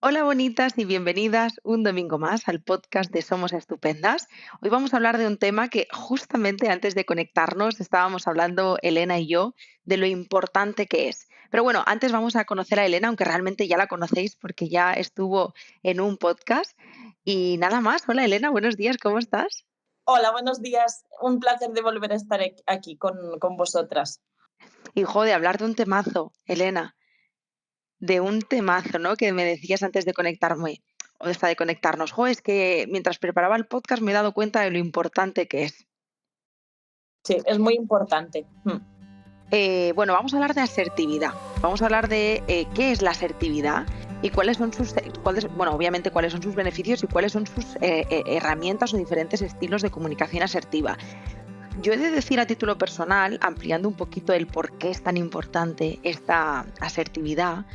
Hola bonitas y bienvenidas un domingo más al podcast de Somos Estupendas. Hoy vamos a hablar de un tema que justamente antes de conectarnos estábamos hablando Elena y yo de lo importante que es. Pero bueno, antes vamos a conocer a Elena, aunque realmente ya la conocéis porque ya estuvo en un podcast. Y nada más, hola Elena, buenos días, ¿cómo estás? Hola, buenos días. Un placer de volver a estar aquí con vosotras. Hijo, de hablar de un temazo, Elena, de un temazo, ¿no? Que me decías antes de conectarme, o esta de conectarnos. Jo, es que mientras preparaba el podcast me he dado cuenta de lo importante que es. Sí, es muy importante. Bueno, vamos a hablar de asertividad. Vamos a hablar de qué es la asertividad y cuáles son bueno, obviamente cuáles son sus beneficios y cuáles son sus herramientas o diferentes estilos de comunicación asertiva. Yo he de decir a título personal, ampliando un poquito el por qué es tan importante esta asertividad.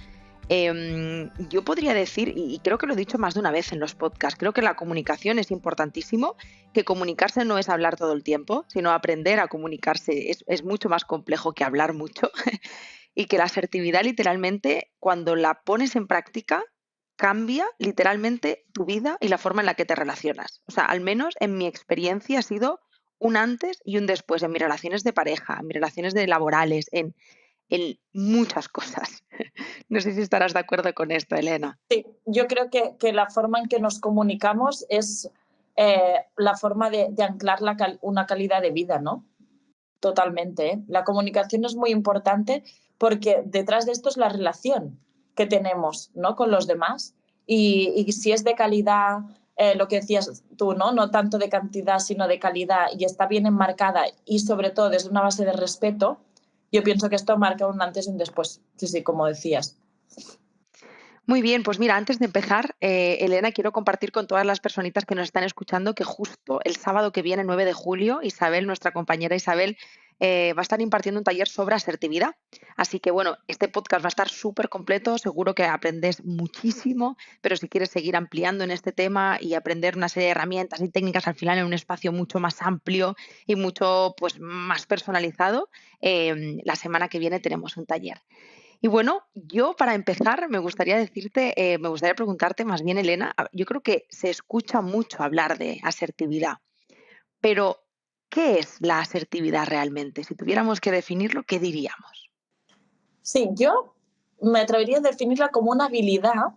Yo podría decir, y creo que lo he dicho más de una vez en los podcasts, creo que la comunicación es importantísimo, que comunicarse no es hablar todo el tiempo, sino aprender a comunicarse es mucho más complejo que hablar mucho y que la asertividad literalmente, cuando la pones en práctica, cambia literalmente tu vida y la forma en la que te relacionas. O sea, al menos en mi experiencia ha sido un antes y un después en mis relaciones de pareja, en mis relaciones laborales, en muchas cosas. No sé si estarás de acuerdo con esto, Elena. Sí, yo creo que la forma en que nos comunicamos es la forma de anclar una calidad de vida, ¿no? Totalmente, ¿eh? La comunicación es muy importante porque detrás de esto es la relación que tenemos, ¿no?, con los demás. Y si es de calidad, lo que decías tú, ¿no? No tanto de cantidad, sino de calidad, y está bien enmarcada y sobre todo desde una base de respeto, yo pienso que esto marca un antes y un después. Sí, sí, como decías. Muy bien, pues mira, antes de empezar, Elena, quiero compartir con todas las personitas que nos están escuchando que justo el sábado que viene, 9 de julio, Isabel, nuestra compañera Isabel, va a estar impartiendo un taller sobre asertividad. Así que bueno, este podcast va a estar súper completo, seguro que aprendes muchísimo, pero si quieres seguir ampliando en este tema y aprender una serie de herramientas y técnicas al final en un espacio mucho más amplio y mucho pues, más personalizado, la semana que viene tenemos un taller. Y bueno, yo para empezar me gustaría preguntarte más bien, Elena, yo creo que se escucha mucho hablar de asertividad, pero ¿qué es la asertividad realmente? Si tuviéramos que definirlo, ¿qué diríamos? Sí, yo me atrevería a definirla como una habilidad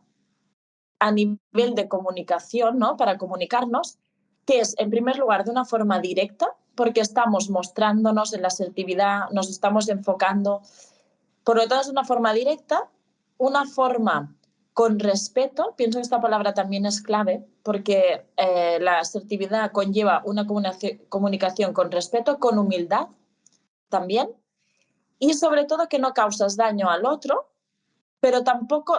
a nivel de comunicación, ¿no?, para comunicarnos, que es, en primer lugar, de una forma directa, porque estamos mostrándonos en la asertividad, nos estamos enfocando. Por lo tanto, es una forma directa, una forma con respeto. Pienso que esta palabra también es clave, porque la asertividad conlleva una comunicación con respeto, con humildad también, y sobre todo que no causas daño al otro, pero tampoco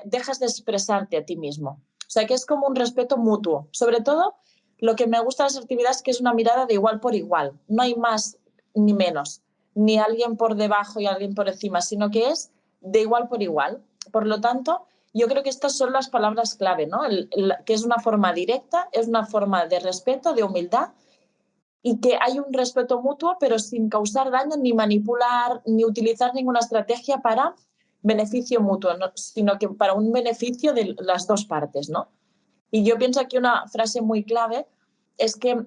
dejas de expresarte a ti mismo. O sea, que es como un respeto mutuo. Sobre todo, lo que me gusta de la asertividad es que es una mirada de igual por igual. No hay más ni menos, ni alguien por debajo y alguien por encima, sino que es de igual por igual. Por lo tanto, yo creo que estas son las palabras clave, ¿no? Que es una forma directa, es una forma de respeto, de humildad, y que hay un respeto mutuo, pero sin causar daño, ni manipular, ni utilizar ninguna estrategia para beneficio mutuo, ¿no?, sino que para un beneficio de las dos partes, ¿no? Y yo pienso que una frase muy clave es que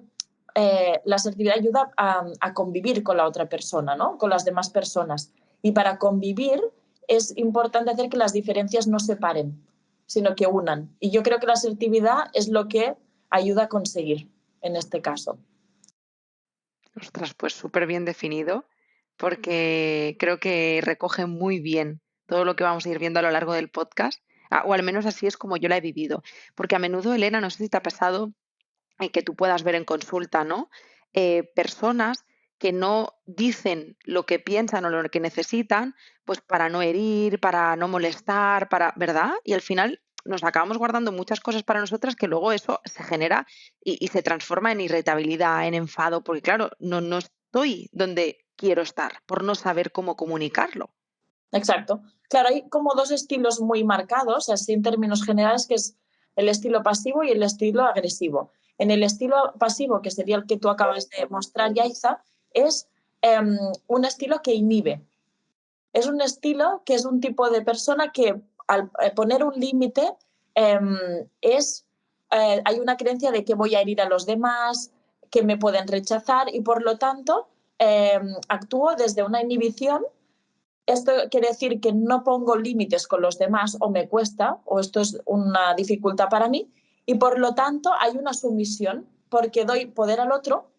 la asertividad ayuda a convivir con la otra persona, ¿no?, con las demás personas. Y para convivir es importante hacer que las diferencias no separen, sino que unan. Y yo creo que la asertividad es lo que ayuda a conseguir en este caso. Ostras, pues súper bien definido, porque creo que recoge muy bien todo lo que vamos a ir viendo a lo largo del podcast, o al menos así es como yo la he vivido. Porque a menudo, Elena, no sé si te ha pasado que tú puedas ver en consulta, ¿no? Personas que no dicen lo que piensan o lo que necesitan, pues para no herir, para no molestar, ¿verdad? Y al final nos acabamos guardando muchas cosas para nosotras que luego eso se genera y se transforma en irritabilidad, en enfado, porque claro, no estoy donde quiero estar por no saber cómo comunicarlo. Exacto. Claro, hay como dos estilos muy marcados, así en términos generales, que es el estilo pasivo y el estilo agresivo. En el estilo pasivo, que sería el que tú acabas de mostrar, Yaiza, es un estilo que inhibe. Es un estilo que es un tipo de persona que al poner un límite hay una creencia de que voy a herir a los demás, que me pueden rechazar y por lo tanto actúo desde una inhibición. Esto quiere decir que no pongo límites con los demás o me cuesta o esto es una dificultad para mí y por lo tanto hay una sumisión porque doy poder al otro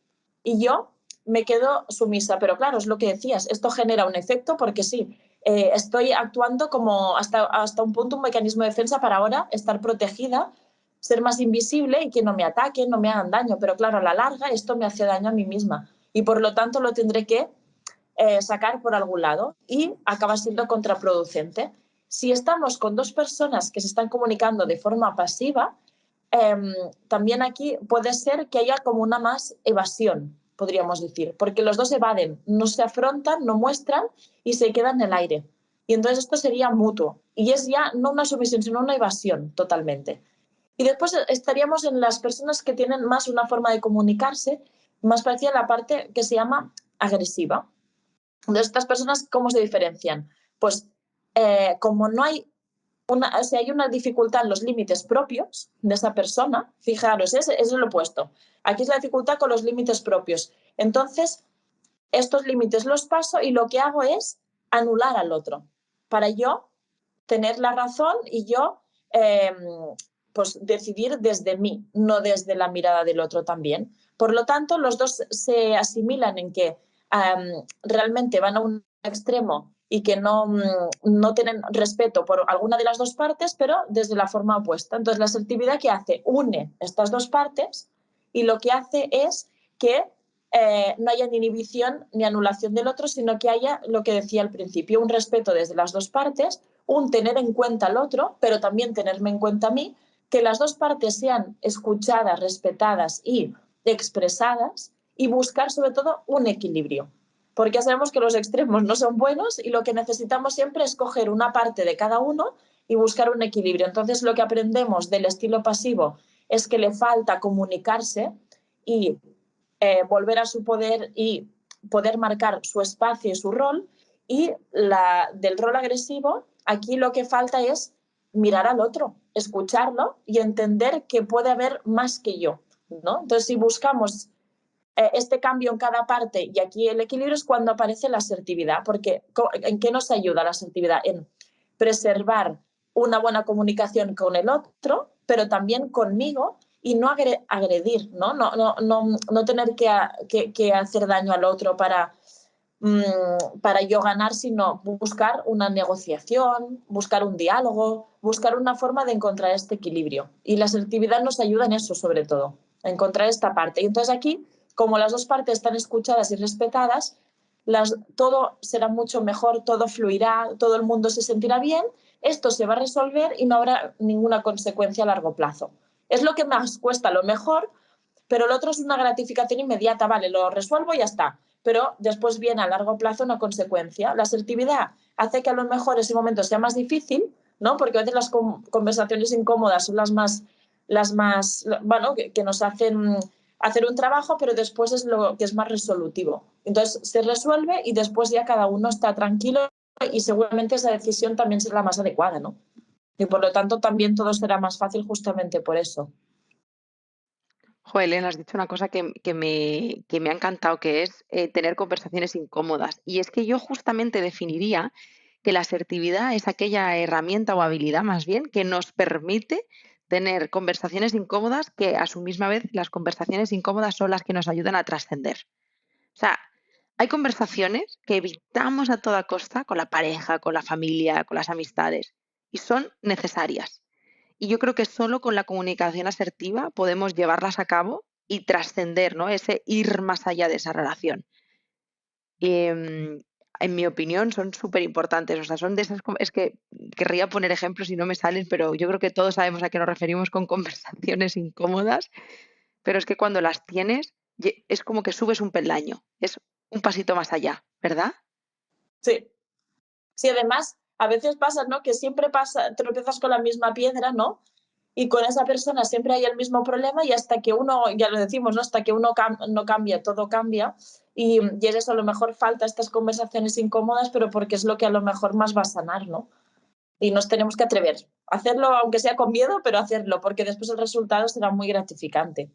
y yo me quedo sumisa. Pero claro, es lo que decías, esto genera un efecto porque sí, estoy actuando como hasta un punto un mecanismo de defensa para ahora estar protegida, ser más invisible y que no me ataquen, no me hagan daño. Pero claro, a la larga esto me hace daño a mí misma y por lo tanto lo tendré que sacar por algún lado y acaba siendo contraproducente. Si estamos con dos personas que se están comunicando de forma pasiva, también aquí puede ser que haya como una más evasión, podríamos decir, porque los dos evaden, no se afrontan, no muestran y se quedan en el aire. Y entonces esto sería mutuo y es ya no una sumisión, sino una evasión totalmente. Y después estaríamos en las personas que tienen más una forma de comunicarse más parecida a la parte que se llama agresiva. De estas personas, ¿cómo se diferencian? Pues como no hay si hay una dificultad en los límites propios de esa persona, fijaros, es el opuesto. Aquí es la dificultad con los límites propios. Entonces, estos límites los paso y lo que hago es anular al otro para yo tener la razón y yo pues decidir desde mí, no desde la mirada del otro también. Por lo tanto, los dos se asimilan en que realmente van a un extremo y que no tienen respeto por alguna de las dos partes, pero desde la forma opuesta. Entonces, la asertividad que hace une estas dos partes y lo que hace es que no haya ni inhibición ni anulación del otro, sino que haya lo que decía al principio, un respeto desde las dos partes, un tener en cuenta al otro, pero también tenerme en cuenta a mí, que las dos partes sean escuchadas, respetadas y expresadas y buscar sobre todo un equilibrio. Porque ya sabemos que los extremos no son buenos y lo que necesitamos siempre es coger una parte de cada uno y buscar un equilibrio. Entonces lo que aprendemos del estilo pasivo es que le falta comunicarse y volver a su poder y poder marcar su espacio y su rol. Y del rol agresivo, aquí lo que falta es mirar al otro, escucharlo y entender que puede haber más que yo, ¿no? Entonces, si buscamos este cambio en cada parte y aquí el equilibrio es cuando aparece la asertividad, porque ¿en qué nos ayuda la asertividad? En preservar una buena comunicación con el otro, pero también conmigo y no agredir, ¿no? No tener que hacer daño al otro para yo ganar, sino buscar una negociación, buscar un diálogo, buscar una forma de encontrar este equilibrio. Y la asertividad nos ayuda en eso, sobre todo, a encontrar esta parte. Y entonces aquí, como las dos partes están escuchadas y respetadas, todo será mucho mejor, todo fluirá, todo el mundo se sentirá bien, esto se va a resolver y no habrá ninguna consecuencia a largo plazo. Es lo que más cuesta, lo mejor, pero lo otro es una gratificación inmediata, vale, lo resuelvo y ya está. Pero después viene a largo plazo una consecuencia. La asertividad hace que a lo mejor ese momento sea más difícil, ¿no? Porque a veces las conversaciones incómodas son las más bueno, que nos hacen hacer un trabajo, pero después es lo que es más resolutivo. Entonces se resuelve y después ya cada uno está tranquilo y seguramente esa decisión también será la más adecuada, ¿no? Y por lo tanto también todo será más fácil justamente por eso. Joder, Elena, has dicho una cosa que me ha encantado, que es tener conversaciones incómodas. Y es que yo justamente definiría que la asertividad es aquella herramienta o habilidad, más bien, que nos permite tener conversaciones incómodas, que a su misma vez las conversaciones incómodas son las que nos ayudan a trascender. O sea, hay conversaciones que evitamos a toda costa con la pareja, con la familia, con las amistades, y son necesarias. Y yo creo que solo con la comunicación asertiva podemos llevarlas a cabo y trascender, ¿no? Ese ir más allá de esa relación. En mi opinión, son súper importantes. O sea, son de esas. Es que querría poner ejemplos y no me salen, pero yo creo que todos sabemos a qué nos referimos con conversaciones incómodas. Pero es que cuando las tienes, es como que subes un peldaño. Es un pasito más allá, ¿verdad? Sí. Sí, además, a veces pasa, ¿no? Que siempre tropiezas con la misma piedra, ¿no? Y con esa persona siempre hay el mismo problema y hasta que uno, ya lo decimos, ¿no? Hasta que uno no cambia, todo cambia. Y es eso, a lo mejor falta estas conversaciones incómodas, pero porque es lo que a lo mejor más va a sanar, ¿no? Y nos tenemos que atrever a hacerlo, aunque sea con miedo, pero hacerlo, porque después el resultado será muy gratificante.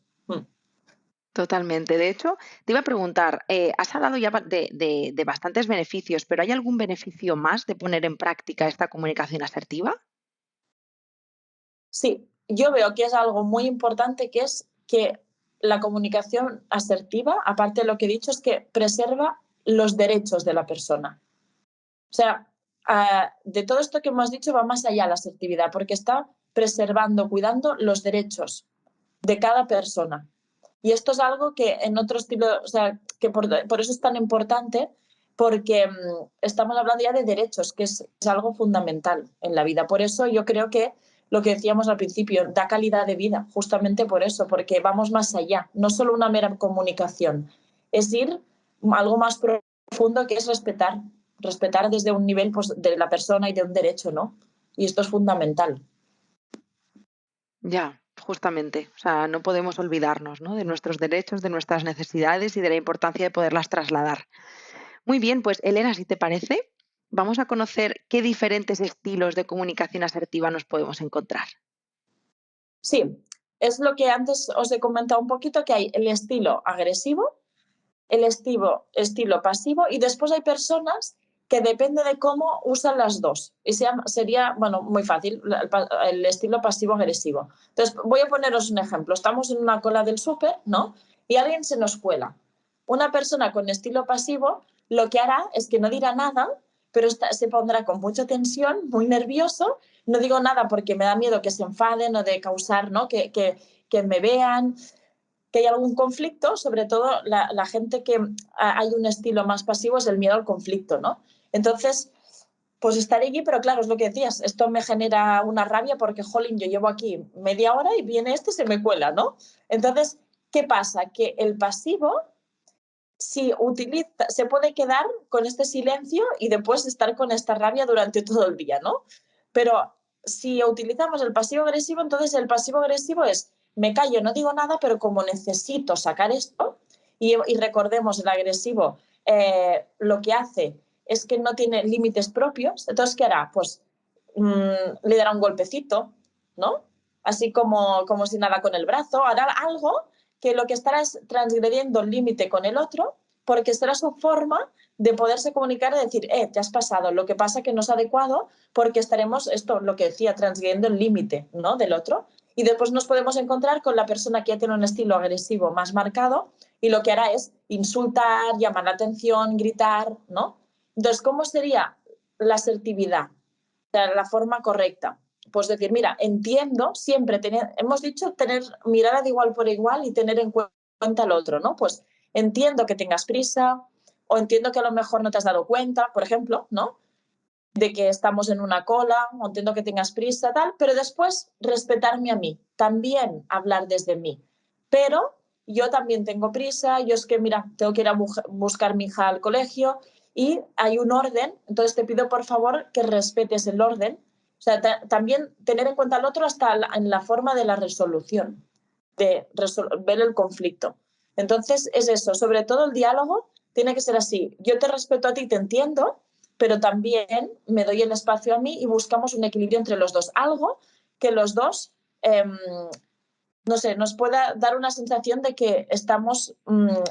Totalmente. De hecho, te iba a preguntar, has hablado ya de bastantes beneficios, pero ¿hay algún beneficio más de poner en práctica esta comunicación asertiva? Sí, yo veo que es algo muy importante, que es que la comunicación asertiva, aparte de lo que he dicho, es que preserva los derechos de la persona. O sea, de todo esto que hemos dicho va más allá la asertividad, porque está preservando, cuidando los derechos de cada persona. Y esto es algo que en otro estilo, o sea, que por eso es tan importante, porque estamos hablando ya de derechos, que es algo fundamental en la vida. Por eso yo creo que lo que decíamos al principio, da calidad de vida, justamente por eso, porque vamos más allá, no solo una mera comunicación, es ir algo más profundo, que es respetar desde un nivel, pues, de la persona y de un derecho, ¿no? Y esto es fundamental. Ya, justamente. O sea, no podemos olvidarnos, ¿no? De nuestros derechos, de nuestras necesidades y de la importancia de poderlas trasladar. Muy bien, pues Elena, si te parece, vamos a conocer qué diferentes estilos de comunicación asertiva nos podemos encontrar. Sí, es lo que antes os he comentado un poquito, que hay el estilo agresivo, el estilo pasivo, y después hay personas que depende de cómo usan las dos. Y sería, bueno, muy fácil, el estilo pasivo-agresivo. Entonces, voy a poneros un ejemplo. Estamos en una cola del súper, ¿no? Y alguien se nos cuela. Una persona con estilo pasivo lo que hará es que no dirá nada, pero se pondrá con mucha tensión, muy nervioso. No digo nada porque me da miedo que se enfaden o de causar, ¿no? Que me vean, que hay algún conflicto, sobre todo la gente que hay un estilo más pasivo, es el miedo al conflicto, ¿no? Entonces, pues estaré allí, pero claro, es lo que decías, esto me genera una rabia porque, jolín, yo llevo aquí media hora y viene este y se me cuela, ¿no? Entonces, ¿qué pasa? Que el pasivo, si utiliza, se puede quedar con este silencio y después estar con esta rabia durante todo el día, ¿no? Pero si utilizamos el pasivo agresivo, entonces el pasivo agresivo es me callo, no digo nada, pero como necesito sacar esto, y recordemos, el agresivo lo que hace es que no tiene límites propios, entonces ¿qué hará? Pues le dará un golpecito, ¿no? Así como si nada con el brazo, hará algo que lo que estará es transgrediendo el límite con el otro, porque será su forma de poderse comunicar y decir, te has pasado, lo que pasa que no es adecuado, porque estaremos, esto, lo que decía, transgrediendo el límite, ¿no?, del otro. Y después nos podemos encontrar con la persona que ya tiene un estilo agresivo más marcado y lo que hará es insultar, llamar la atención, gritar, ¿no? Entonces, ¿cómo sería la asertividad? De la forma correcta. Pues decir, mira, entiendo, siempre hemos dicho tener mirada de igual por igual y tener en cuenta al otro, ¿no? Pues entiendo que tengas prisa, o entiendo que a lo mejor no te has dado cuenta, por ejemplo, ¿no? De que estamos en una cola, o entiendo que tengas prisa, tal, pero después respetarme a mí, también hablar desde mí. Pero yo también tengo prisa, yo es que, mira, tengo que ir a buscar a mi hija al colegio y hay un orden, entonces te pido por favor que respetes el orden. O sea, también tener en cuenta al otro hasta en la forma de la resolución, de resolver el conflicto. Entonces es eso, sobre todo el diálogo tiene que ser así. Yo te respeto a ti, te entiendo, pero también me doy el espacio a mí y buscamos un equilibrio entre los dos. Algo que los dos, no sé, nos pueda dar una sensación de que estamos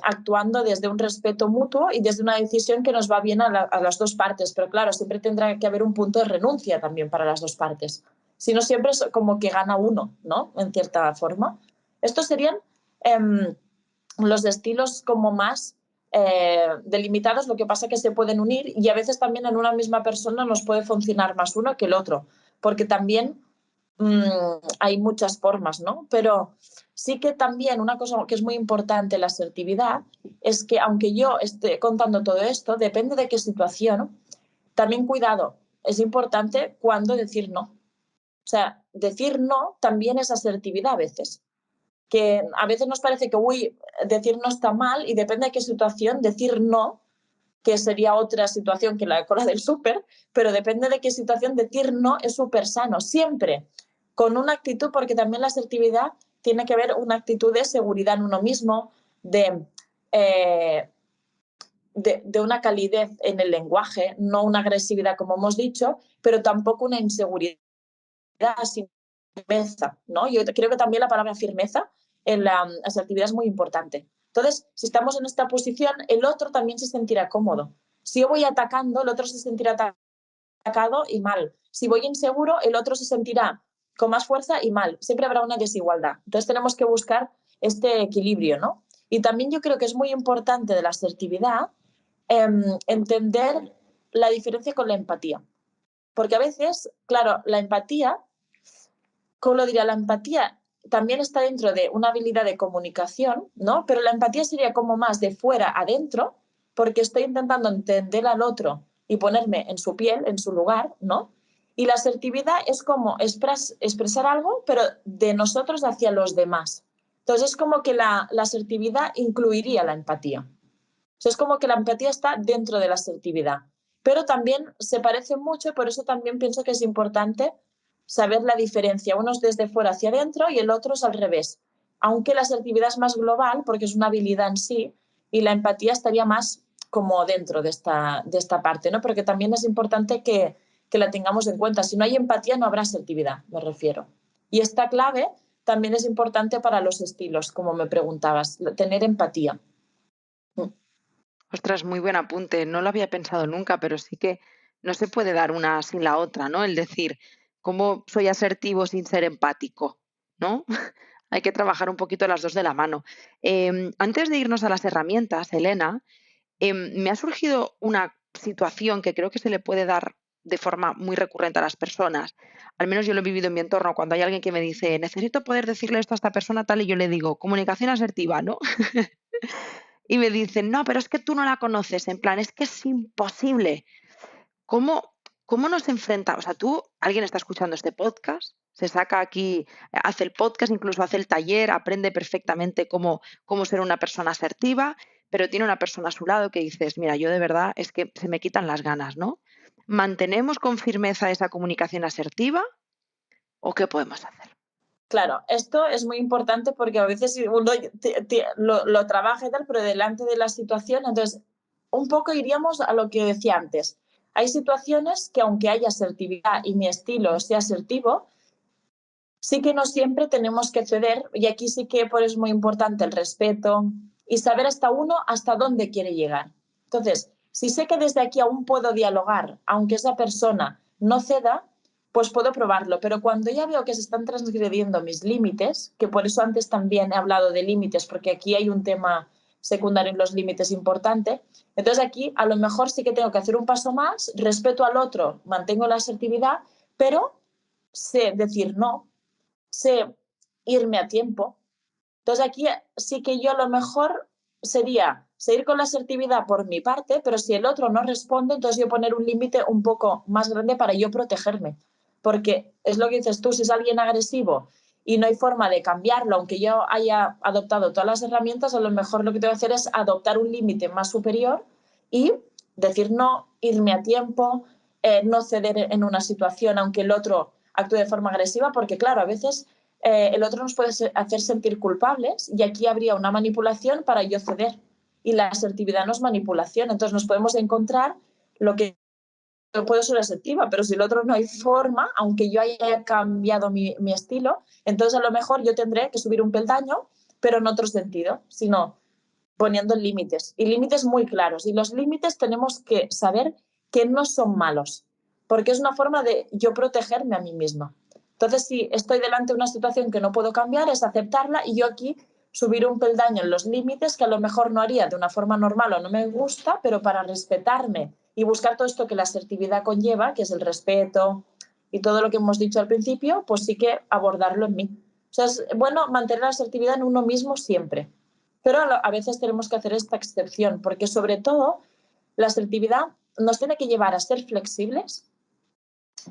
actuando desde un respeto mutuo y desde una decisión que nos va bien a las dos partes. Pero claro, siempre tendrá que haber un punto de renuncia también para las dos partes. Si no, siempre es como que gana uno, ¿no? En cierta forma. Estos serían los estilos como más delimitados, lo que pasa que se pueden unir y a veces también en una misma persona nos puede funcionar más uno que el otro, porque también hay muchas formas, ¿no? Pero sí que también una cosa que es muy importante en la asertividad es que aunque yo esté contando todo esto, depende de qué situación, también cuidado, es importante cuándo decir no. O sea, decir no también es asertividad a veces, que a veces nos parece que, uy, decir no está mal y depende de qué situación, decir no, que sería otra situación que la cola del súper, pero depende de qué situación, decir no es súper sano, siempre con una actitud, porque también la asertividad tiene que ver una actitud de seguridad en uno mismo, de de una calidez en el lenguaje, no una agresividad como hemos dicho, pero tampoco una inseguridad, sin firmeza, ¿no? Yo creo que también la palabra firmeza en la asertividad es muy importante. Entonces, si estamos en esta posición, el otro también se sentirá cómodo. Si yo voy atacando, el otro se sentirá atacado y mal. Si voy inseguro, el otro se sentirá con más fuerza y mal. Siempre habrá una desigualdad. Entonces tenemos que buscar este equilibrio, ¿no? Y también yo creo que es muy importante de la asertividad entender la diferencia con la empatía. Porque a veces, claro, la empatía, ¿cómo lo diría? La empatía también está dentro de una habilidad de comunicación, ¿no? Pero la empatía sería como más de fuera adentro, porque estoy intentando entender al otro y ponerme en su piel, en su lugar, ¿no? Y la asertividad es como expresar algo, pero de nosotros hacia los demás. Entonces es como que la asertividad incluiría la empatía. O sea, es como que la empatía está dentro de la asertividad, pero también se parece mucho y por eso también pienso que es importante saber la diferencia. Uno es desde fuera hacia adentro y el otro es al revés. Aunque la asertividad es más global porque es una habilidad en sí y la empatía estaría más como dentro de esta parte, ¿no? Porque también es importante que la tengamos en cuenta. Si no hay empatía no habrá asertividad, me refiero. Y esta clave también es importante para los estilos, como me preguntabas, tener empatía. Ostras, muy buen apunte. No lo había pensado nunca, pero sí que no se puede dar una sin la otra, ¿no? El decir, ¿cómo soy asertivo sin ser empático? ¿No? Hay que trabajar un poquito las dos de la mano. Antes de irnos a las herramientas, Elena, me ha surgido una situación que creo que se le puede dar de forma muy recurrente a las personas. Al menos yo lo he vivido en mi entorno. Cuando hay alguien que me dice, necesito poder decirle esto a esta persona tal, y yo le digo, comunicación asertiva, ¿no? Y me dicen, no, pero es que tú no la conoces. En plan, es que es imposible. ¿Cómo, cómo nos enfrentamos? O sea, alguien está escuchando este podcast, se saca aquí, hace el podcast, incluso hace el taller, aprende perfectamente cómo ser una persona asertiva, pero tiene una persona a su lado que dices, mira, yo de verdad es que se me quitan las ganas, ¿no? ¿Mantenemos con firmeza esa comunicación asertiva o qué podemos hacer? Claro, esto es muy importante porque a veces uno lo trabaja y tal, pero delante de la situación, entonces un poco iríamos a lo que decía antes. Hay situaciones que aunque haya asertividad y mi estilo sea asertivo, sí que no siempre tenemos que ceder y aquí sí que por eso es muy importante el respeto y saber hasta dónde quiere llegar. Entonces, si sé que desde aquí aún puedo dialogar, aunque esa persona no ceda, pues puedo probarlo. Pero cuando ya veo que se están transgrediendo mis límites, que por eso antes también he hablado de límites, porque aquí hay un tema secundario en los límites importante, entonces aquí a lo mejor sí que tengo que hacer un paso más, respeto al otro, mantengo la asertividad, pero sé decir no, sé irme a tiempo. Entonces aquí sí que yo a lo mejor sería seguir con la asertividad por mi parte, pero si el otro no responde, entonces yo poner un límite un poco más grande para yo protegerme. Porque es lo que dices tú, si es alguien agresivo y no hay forma de cambiarlo, aunque yo haya adoptado todas las herramientas, a lo mejor lo que tengo que hacer es adoptar un límite más superior y decir no, irme a tiempo, no ceder en una situación aunque el otro actúe de forma agresiva, porque claro, a veces el otro nos puede hacer sentir culpables y aquí habría una manipulación para yo ceder. Y la asertividad no es manipulación. Entonces nos podemos encontrar lo que yo puedo ser asertiva, pero si el otro no hay forma, aunque yo haya cambiado mi estilo, entonces a lo mejor yo tendré que subir un peldaño, pero en otro sentido, sino poniendo límites y límites muy claros. Y los límites tenemos que saber que no son malos, porque es una forma de yo protegerme a mí misma. Entonces, si estoy delante de una situación que no puedo cambiar, es aceptarla y yo aquí subir un peldaño en los límites que a lo mejor no haría de una forma normal o no me gusta, pero para respetarme y buscar todo esto que la asertividad conlleva, que es el respeto y todo lo que hemos dicho al principio, pues sí que abordarlo en mí. O sea, es bueno mantener la asertividad en uno mismo siempre. Pero a veces tenemos que hacer esta excepción, porque sobre todo la asertividad nos tiene que llevar a ser flexibles.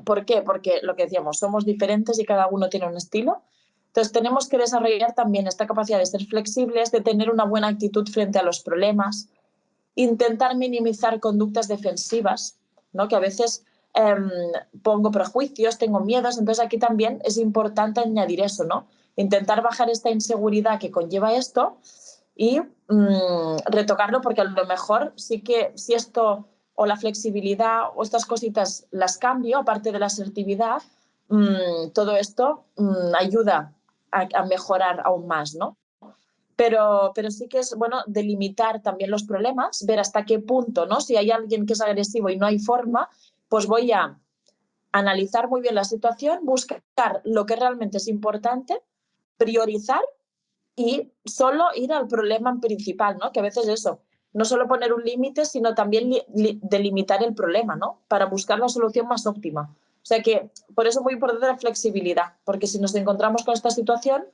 ¿Por qué? Porque lo que decíamos, somos diferentes y cada uno tiene un estilo. Entonces tenemos que desarrollar también esta capacidad de ser flexibles, de tener una buena actitud frente a los problemas, intentar minimizar conductas defensivas, ¿no? Que a veces pongo prejuicios, tengo miedos, entonces aquí también es importante añadir eso, ¿no? Intentar bajar esta inseguridad que conlleva esto y retocarlo, porque a lo mejor sí que si esto o la flexibilidad o estas cositas las cambio, aparte de la asertividad, todo esto ayuda a mejorar aún más, ¿no? Pero sí que es bueno delimitar también los problemas, ver hasta qué punto, ¿no? Si hay alguien que es agresivo y no hay forma, pues voy a analizar muy bien la situación, buscar lo que realmente es importante, priorizar y solo ir al problema principal, ¿no? Que a veces eso, no solo poner un límite, sino también delimitar el problema, ¿no? Para buscar la solución más óptima. O sea que por eso es muy importante la flexibilidad, porque si nos encontramos con esta situación,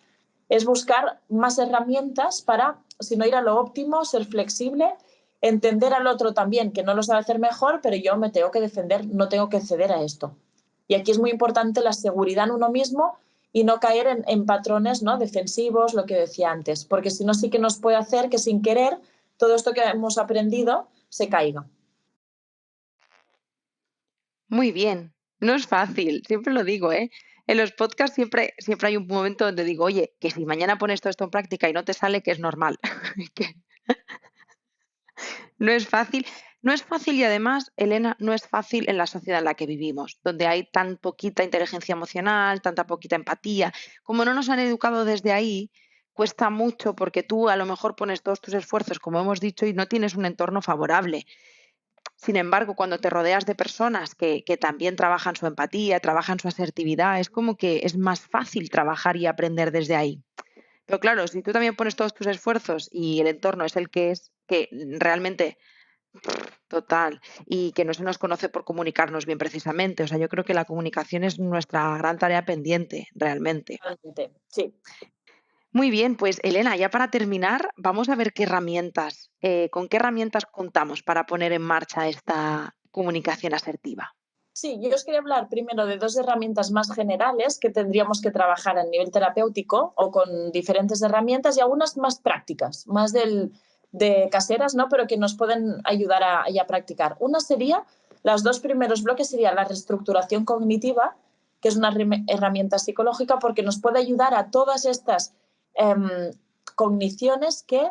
es buscar más herramientas para, si no ir a lo óptimo, ser flexible, entender al otro también que no lo sabe hacer mejor, pero yo me tengo que defender, no tengo que ceder a esto. Y aquí es muy importante la seguridad en uno mismo y no caer en patrones, ¿no?, defensivos, lo que decía antes, porque si no sí que nos puede hacer que sin querer todo esto que hemos aprendido se caiga. Muy bien, no es fácil, siempre lo digo, ¿eh? En los podcasts siempre hay un momento donde digo, oye, que si mañana pones todo esto en práctica y no te sale, que es normal, que no es fácil. No es fácil y además, Elena, no es fácil en la sociedad en la que vivimos, donde hay tan poquita inteligencia emocional, tanta poquita empatía. Como no nos han educado desde ahí, cuesta mucho porque tú a lo mejor pones todos tus esfuerzos, como hemos dicho, y no tienes un entorno favorable. Sin embargo, cuando te rodeas de personas que también trabajan su empatía, trabajan su asertividad, es como que es más fácil trabajar y aprender desde ahí. Pero claro, si tú también pones todos tus esfuerzos y el entorno es el que es, que realmente, total, y que no se nos conoce por comunicarnos bien precisamente. O sea, yo creo que la comunicación es nuestra gran tarea pendiente, realmente. Realmente, sí. Muy bien, pues Elena, ya para terminar, vamos a ver con qué herramientas contamos para poner en marcha esta comunicación asertiva. Sí, yo os quería hablar primero de dos herramientas más generales que tendríamos que trabajar a nivel terapéutico o con diferentes herramientas y algunas más prácticas, más de caseras, ¿no? Pero que nos pueden ayudar a practicar. Una sería, los dos primeros bloques sería la reestructuración cognitiva, que es una herramienta psicológica porque nos puede ayudar a todas estas cogniciones que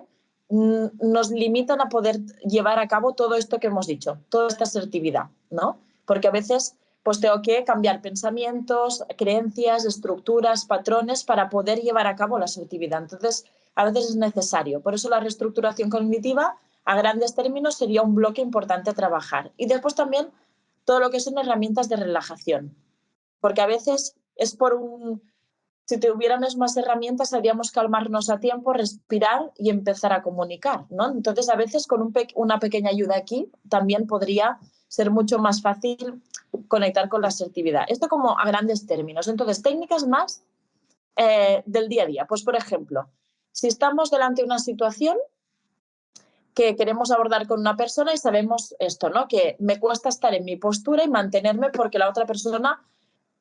nos limitan a poder llevar a cabo todo esto que hemos dicho, toda esta asertividad, ¿no? Porque a veces pues tengo que cambiar pensamientos, creencias, estructuras, patrones para poder llevar a cabo la asertividad. Entonces, a veces es necesario. Por eso la reestructuración cognitiva, a grandes términos, sería un bloque importante a trabajar. Y después también todo lo que son herramientas de relajación. Porque a veces es por un... Si tuviéramos más herramientas, sabríamos calmarnos a tiempo, respirar y empezar a comunicar, ¿no? Entonces, a veces con una pequeña ayuda aquí también podría ser mucho más fácil conectar con la asertividad. Esto como a grandes términos. Entonces, técnicas más del día a día. Pues, por ejemplo, si estamos delante de una situación que queremos abordar con una persona y sabemos esto, ¿no? Que me cuesta estar en mi postura y mantenerme porque la otra persona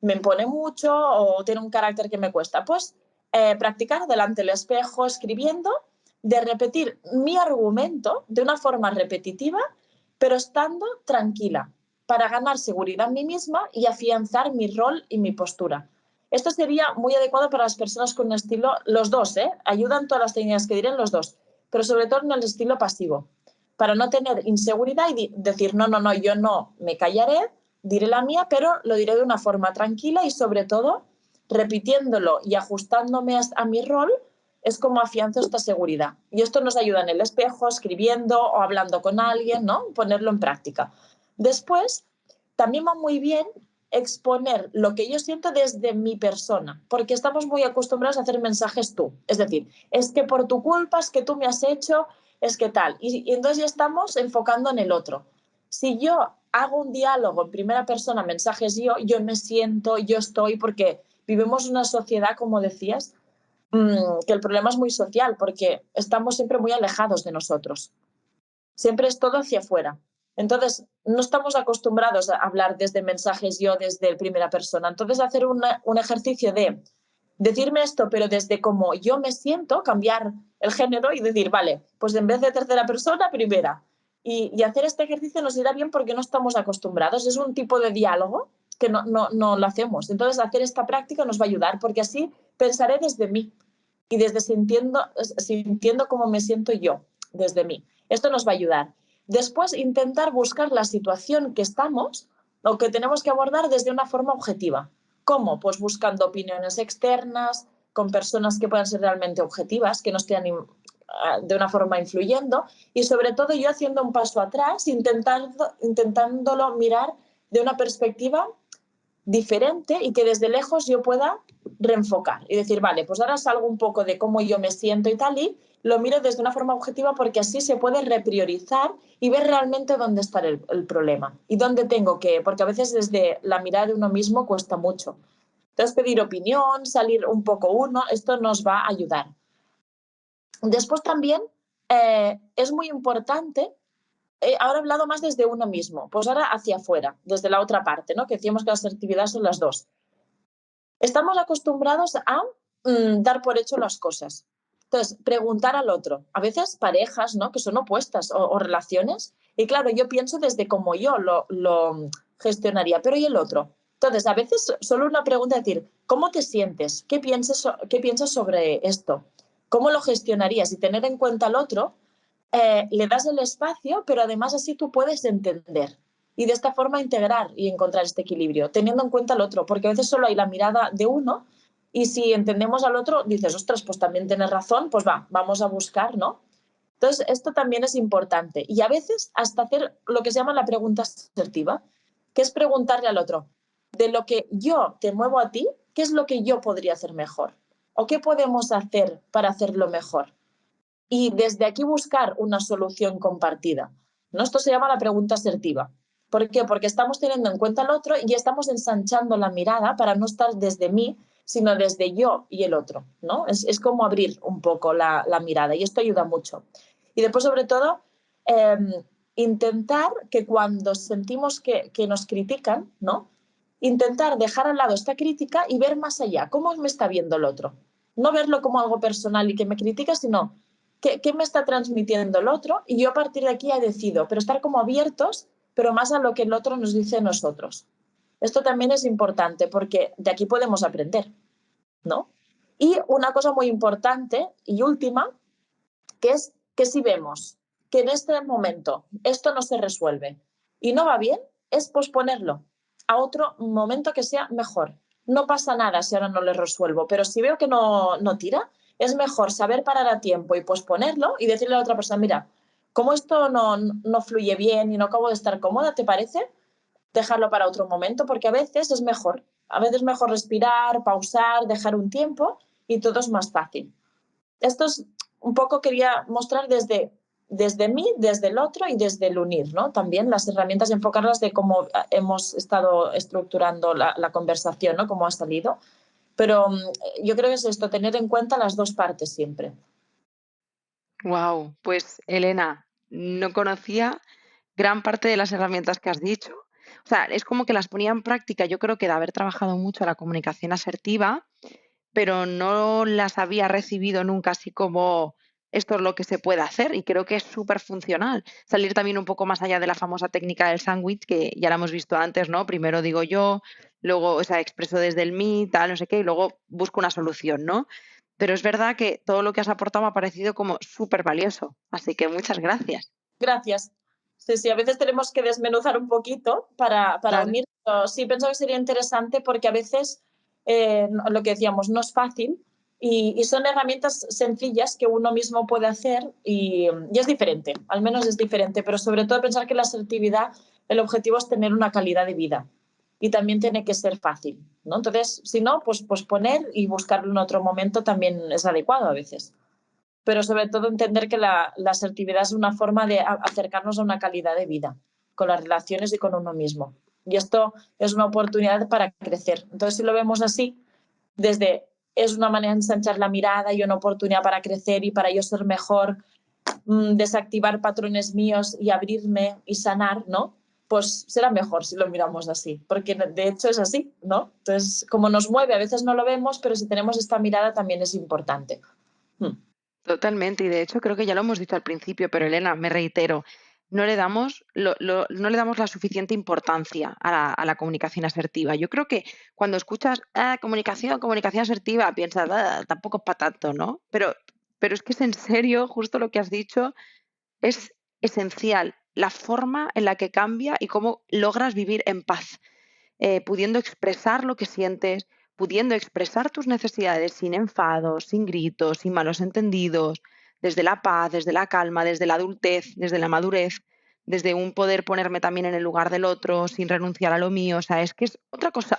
me impone mucho o tiene un carácter que me cuesta. Pues practicar delante del espejo, escribiendo, de repetir mi argumento de una forma repetitiva, pero estando tranquila, para ganar seguridad en mí misma y afianzar mi rol y mi postura. Esto sería muy adecuado para las personas con un estilo, los dos, ayudan todas las técnicas que diré los dos, pero sobre todo en el estilo pasivo, para no tener inseguridad y decir, no, no, no, yo no me callaré, diré la mía, pero lo diré de una forma tranquila y sobre todo repitiéndolo y ajustándome a mi rol es como afianzo esta seguridad. Y esto nos ayuda en el espejo, escribiendo o hablando con alguien, ¿no? Ponerlo en práctica. Después, también va muy bien exponer lo que yo siento desde mi persona, porque estamos muy acostumbrados a hacer mensajes tú. Es decir, es que por tu culpa, es que tú me has hecho, es que tal. Y entonces ya estamos enfocando en el otro. Si yo hago un diálogo en primera persona, mensajes yo me siento, yo estoy, porque vivimos una sociedad, como decías, que el problema es muy social, porque estamos siempre muy alejados de nosotros. Siempre es todo hacia afuera. Entonces, no estamos acostumbrados a hablar desde mensajes yo, desde primera persona. Entonces, hacer un ejercicio de decirme esto, pero desde cómo yo me siento, cambiar el género y decir, vale, pues en vez de tercera persona, primera. Y hacer este ejercicio nos irá bien porque no estamos acostumbrados. Es un tipo de diálogo que no lo hacemos. Entonces, hacer esta práctica nos va a ayudar porque así pensaré desde mí. y desde sintiendo cómo me siento yo, desde mí. Esto nos va a ayudar. Después, intentar buscar la situación que estamos o que tenemos que abordar desde una forma objetiva. ¿Cómo? Pues buscando opiniones externas, con personas que puedan ser realmente objetivas, que no estén de una forma influyendo, y sobre todo yo haciendo un paso atrás, intentándolo mirar de una perspectiva diferente y que desde lejos yo pueda reenfocar y decir, vale, pues ahora salgo un poco de cómo yo me siento y tal, y lo miro desde una forma objetiva, porque así se puede repriorizar y ver realmente dónde está el problema y dónde tengo que, porque a veces desde la mirada de uno mismo cuesta mucho. Entonces, pedir opinión, salir un poco uno, esto nos va a ayudar. Después también es muy importante, ahora he hablado más desde uno mismo, pues ahora hacia afuera, desde la otra parte, ¿no? Que decíamos que las actividades son las dos. Estamos acostumbrados a dar por hecho las cosas. Entonces, preguntar al otro. A veces parejas, ¿no? Que son opuestas o relaciones. Y claro, yo pienso desde cómo yo lo gestionaría, pero ¿y el otro? Entonces, a veces solo una pregunta, decir, ¿cómo te sientes? Qué piensas sobre esto? ¿Cómo lo gestionarías? Y tener en cuenta al otro, le das el espacio, pero además así tú puedes entender y de esta forma integrar y encontrar este equilibrio, teniendo en cuenta al otro, porque a veces solo hay la mirada de uno y si entendemos al otro, dices, ostras, pues también tienes razón, pues vamos a buscar, ¿no? Entonces, esto también es importante. Y a veces hasta hacer lo que se llama la pregunta asertiva, que es preguntarle al otro, de lo que yo te muevo a ti, ¿qué es lo que yo podría hacer mejor? ¿O qué podemos hacer para hacerlo mejor? Y desde aquí buscar una solución compartida, ¿no? Esto se llama la pregunta asertiva. ¿Por qué? Porque estamos teniendo en cuenta al otro y estamos ensanchando la mirada para no estar desde mí, sino desde yo y el otro, ¿no? Es como abrir un poco la mirada y esto ayuda mucho. Y después, sobre todo, eh, intentar que cuando sentimos que nos critican, ¿no? Intentar dejar al lado esta crítica y ver más allá, cómo me está viendo el otro. No verlo como algo personal y que me critica, sino ¿qué me está transmitiendo el otro? Y yo a partir de aquí ya decido, pero estar como abiertos, pero más a lo que el otro nos dice a nosotros. Esto también es importante porque de aquí podemos aprender, ¿no? Y una cosa muy importante y última, que es que si vemos que en este momento esto no se resuelve y no va bien, es posponerlo a otro momento que sea mejor. No pasa nada si ahora no lo resuelvo, pero si veo que no tira, es mejor saber parar a tiempo y posponerlo y decirle a la otra persona, mira, como esto no fluye bien y no acabo de estar cómoda, ¿te parece? Dejarlo para otro momento, porque a veces es mejor. A veces es mejor respirar, pausar, dejar un tiempo y todo es más fácil. Esto es un poco, quería mostrar desde mí, desde el otro y desde el unir, ¿no? También las herramientas, enfocarlas de cómo hemos estado estructurando la conversación, ¿no? Cómo ha salido. Pero yo creo que es esto, tener en cuenta las dos partes siempre. Wow, pues Elena, no conocía gran parte de las herramientas que has dicho. O sea, es como que las ponía en práctica. Yo creo que de haber trabajado mucho la comunicación asertiva, pero no las había recibido nunca así como esto es lo que se puede hacer y creo que es súper funcional. Salir también un poco más allá de la famosa técnica del sándwich, que ya la hemos visto antes, ¿no? Primero digo yo, luego, o sea, expreso desde el mí, tal, no sé qué, y luego busco una solución, ¿no? Pero es verdad que todo lo que has aportado me ha parecido como súper valioso. Así que muchas gracias. Gracias. Sí, sí, a veces tenemos que desmenuzar un poquito para Claro. unir. Pero sí, pienso que sería interesante porque a veces lo que decíamos no es fácil y son herramientas sencillas que uno mismo puede hacer y es diferente, al menos es diferente, pero sobre todo pensar que la asertividad, el objetivo es tener una calidad de vida y también tiene que ser fácil, ¿no? Entonces, si no, pues poner y buscarlo en otro momento también es adecuado a veces, pero sobre todo entender que la asertividad es una forma de acercarnos a una calidad de vida con las relaciones y con uno mismo. Y esto es una oportunidad para crecer. Entonces, si lo vemos así, desde es una manera de ensanchar la mirada y una oportunidad para crecer y para yo ser mejor, desactivar patrones míos y abrirme y sanar, ¿no? Pues será mejor si lo miramos así, porque de hecho es así, ¿no? Entonces, como nos mueve, a veces no lo vemos, pero si tenemos esta mirada también es importante. Mm. Totalmente, y de hecho creo que ya lo hemos dicho al principio, pero Elena, me reitero, no le damos, no le damos la suficiente importancia a la comunicación asertiva. Yo creo que cuando escuchas comunicación asertiva, piensas, "Ah, tampoco es para tanto, ¿no?". Pero es que es en serio, justo lo que has dicho, es esencial la forma en la que cambia y cómo logras vivir en paz, pudiendo expresar lo que sientes, pudiendo expresar tus necesidades sin enfados, sin gritos, sin malos entendidos, desde la paz, desde la calma, desde la adultez, desde la madurez, desde un poder ponerme también en el lugar del otro sin renunciar a lo mío. O sea, es que es otra cosa.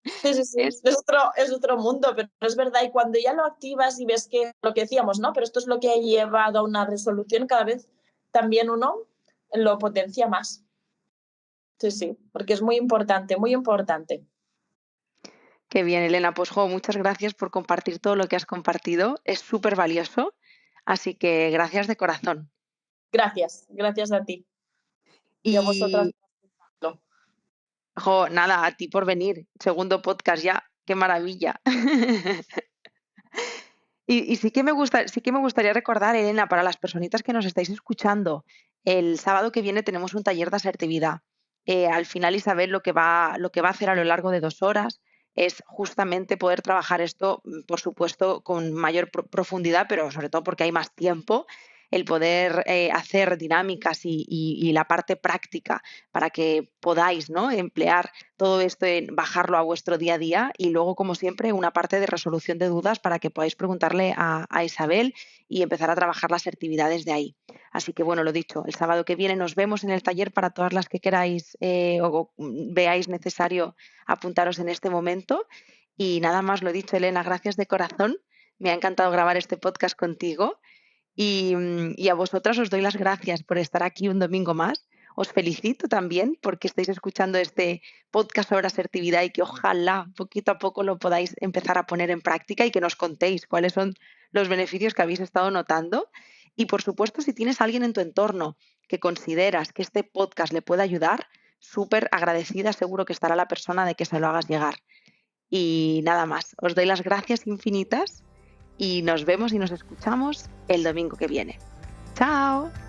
Sí, sí, sí, Es es otro mundo, pero es verdad. Y cuando ya lo activas y ves que lo que decíamos, ¿no? Pero esto es lo que ha llevado a una resolución, cada vez también uno lo potencia más. Sí, sí, porque es muy importante, muy importante. que bien, Elena. Pues muchas gracias por compartir todo lo que has compartido. Es súper valioso. Así que gracias de corazón. Gracias, gracias a ti y a vosotras. Y nada, a ti por venir. Segundo podcast ya. Qué maravilla. Y sí que me gustaría recordar, Elena, para las personitas que nos estáis escuchando, el sábado que viene tenemos un taller de asertividad. Al final, Isabel lo que va a hacer a lo largo de 2 horas es justamente poder trabajar esto, por supuesto, con mayor profundidad, pero sobre todo porque hay más tiempo, el poder hacer dinámicas y la parte práctica para que podáis, ¿no?, emplear todo esto en bajarlo a vuestro día a día y luego, como siempre, una parte de resolución de dudas para que podáis preguntarle a Isabel y empezar a trabajar las actividades de ahí. Así que, bueno, lo dicho, el sábado que viene nos vemos en el taller para todas las que queráis veáis necesario apuntaros en este momento. Y nada más, lo dicho, Elena, gracias de corazón. Me ha encantado grabar este podcast contigo y a vosotras os doy las gracias por estar aquí un domingo más. Os felicito también porque estáis escuchando este podcast sobre asertividad y que ojalá poquito a poco lo podáis empezar a poner en práctica y que nos contéis cuáles son los beneficios que habéis estado notando. Y por supuesto, si tienes a alguien en tu entorno que consideras que este podcast le puede ayudar, súper agradecida seguro que estará la persona de que se lo hagas llegar. Y nada más, os doy las gracias infinitas y nos vemos y nos escuchamos el domingo que viene. ¡Chao!